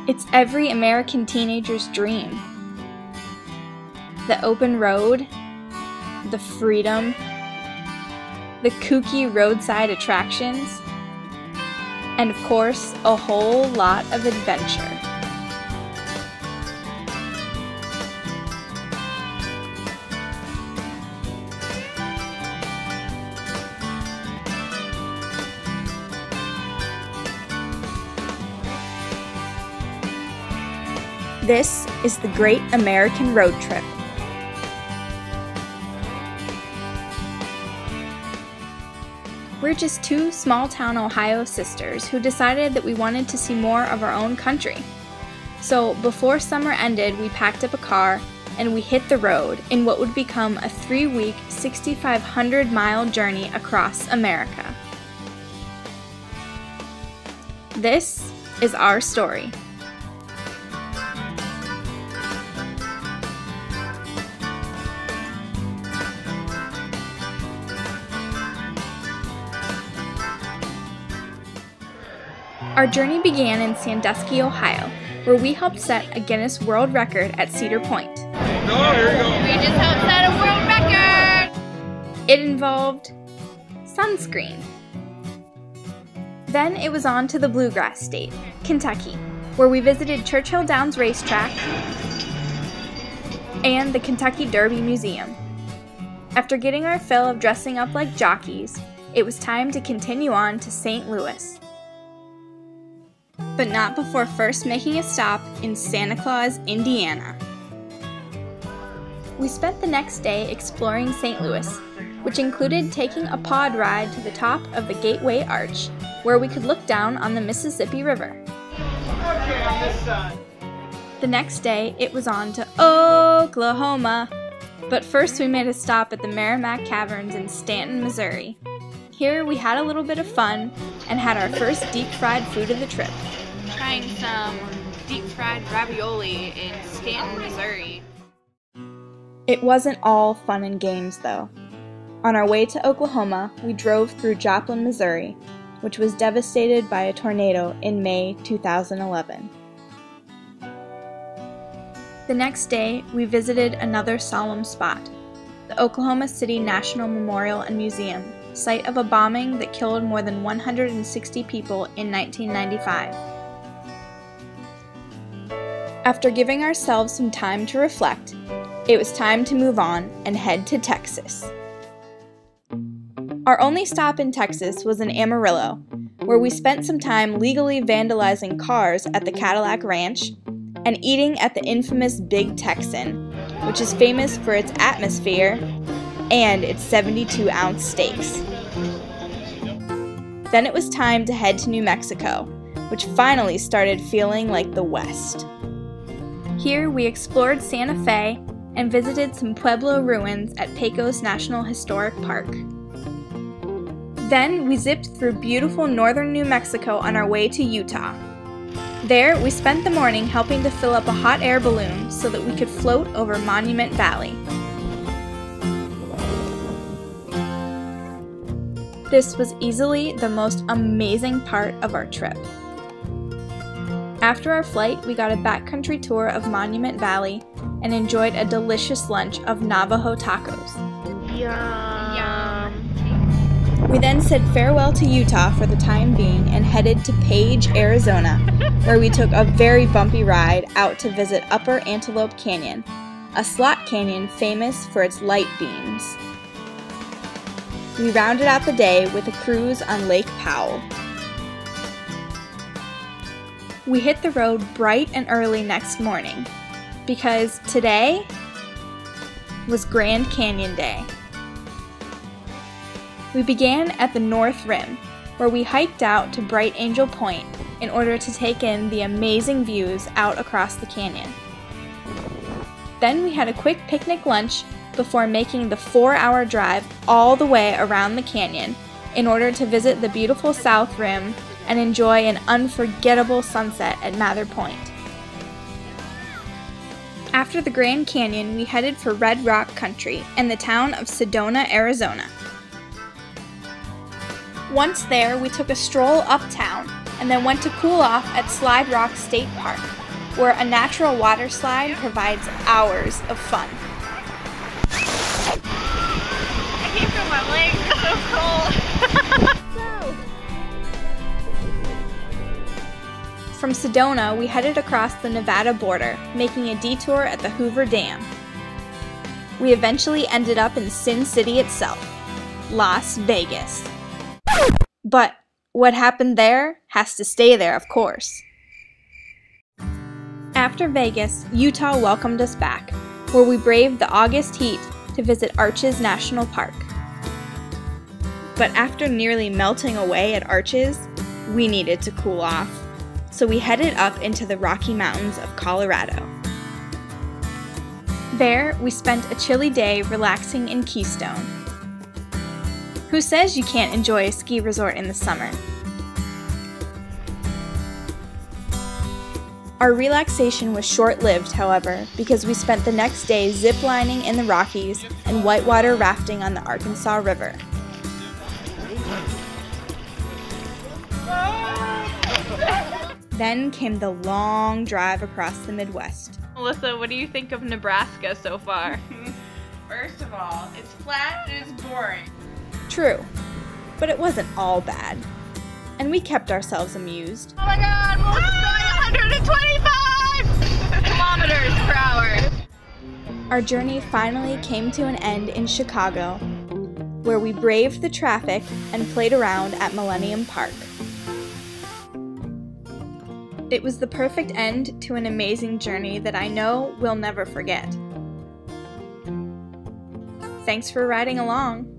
It's every American teenager's dream. The open road, the freedom, the kooky roadside attractions, and of course, a whole lot of adventure. This is the Great American Road Trip. We're just two small-town Ohio sisters who decided that we wanted to see more of our own country. So before summer ended, we packed up a car and we hit the road in what would become a 3-week, 6,500-mile journey across America. This is our story. Our journey began in Sandusky, Ohio, where we helped set a Guinness World Record at Cedar Point. No, here we go. We just helped set a world record! It involved sunscreen. Then it was on to the Bluegrass State, Kentucky, where we visited Churchill Downs Racetrack and the Kentucky Derby Museum. After getting our fill of dressing up like jockeys, it was time to continue on to St. Louis. But not before first making a stop in Santa Claus, Indiana. We spent the next day exploring St. Louis, which included taking a pod ride to the top of the Gateway Arch, where we could look down on the Mississippi River. Okay, on this side. The next day, it was on to Oklahoma. But first we made a stop at the Merrimack Caverns in Stanton, Missouri. Here we had a little bit of fun and had our first deep-fried food of the trip. Trying some deep-fried ravioli in Stanton, Missouri. It wasn't all fun and games, though. On our way to Oklahoma, we drove through Joplin, Missouri, which was devastated by a tornado in May 2011. The next day, we visited another solemn spot, the Oklahoma City National Memorial and Museum, site of a bombing that killed more than 160 people in 1995. After giving ourselves some time to reflect, it was time to move on and head to Texas. Our only stop in Texas was in Amarillo, where we spent some time legally vandalizing cars at the Cadillac Ranch and eating at the infamous Big Texan, which is famous for its atmosphere and its 72-ounce steaks. Then it was time to head to New Mexico, which finally started feeling like the West. Here we explored Santa Fe and visited some Pueblo ruins at Pecos National Historic Park. Then we zipped through beautiful northern New Mexico on our way to Utah. There we spent the morning helping to fill up a hot air balloon so that we could float over Monument Valley. This was easily the most amazing part of our trip. After our flight, we got a backcountry tour of Monument Valley and enjoyed a delicious lunch of Navajo tacos. Yum. We then said farewell to Utah for the time being and headed to Page, Arizona, where we took a very bumpy ride out to visit Upper Antelope Canyon, a slot canyon famous for its light beams. We rounded out the day with a cruise on Lake Powell. We hit the road bright and early next morning, because today was Grand Canyon Day. We began at the North Rim, where we hiked out to Bright Angel Point in order to take in the amazing views out across the canyon. Then we had a quick picnic lunch before making the 4-hour drive all the way around the canyon in order to visit the beautiful South Rim and enjoy an unforgettable sunset at Mather Point. After the Grand Canyon, we headed for Red Rock Country and the town of Sedona, Arizona. Once there, we took a stroll uptown and then went to cool off at Slide Rock State Park, where a natural water slide provides hours of fun. I can't feel my legs, it's so cold. From Sedona, we headed across the Nevada border, making a detour at the Hoover Dam. We eventually ended up in Sin City itself, Las Vegas. But what happened there has to stay there, of course. After Vegas, Utah welcomed us back, where we braved the August heat to visit Arches National Park. But after nearly melting away at Arches, we needed to cool off, so we headed up into the Rocky Mountains of Colorado. There, we spent a chilly day relaxing in Keystone. Who says you can't enjoy a ski resort in the summer? Our relaxation was short-lived, however, because we spent the next day zip-lining in the Rockies and whitewater rafting on the Arkansas River. Then came the long drive across the Midwest. Melissa, what do you think of Nebraska so far? First of all, it's flat and it's boring. True, but it wasn't all bad. And we kept ourselves amused. Oh my god, Melissa's going 125 kilometers per hour. Our journey finally came to an end in Chicago, where we braved the traffic and played around at Millennium Park. It was the perfect end to an amazing journey that I know we'll never forget. Thanks for riding along.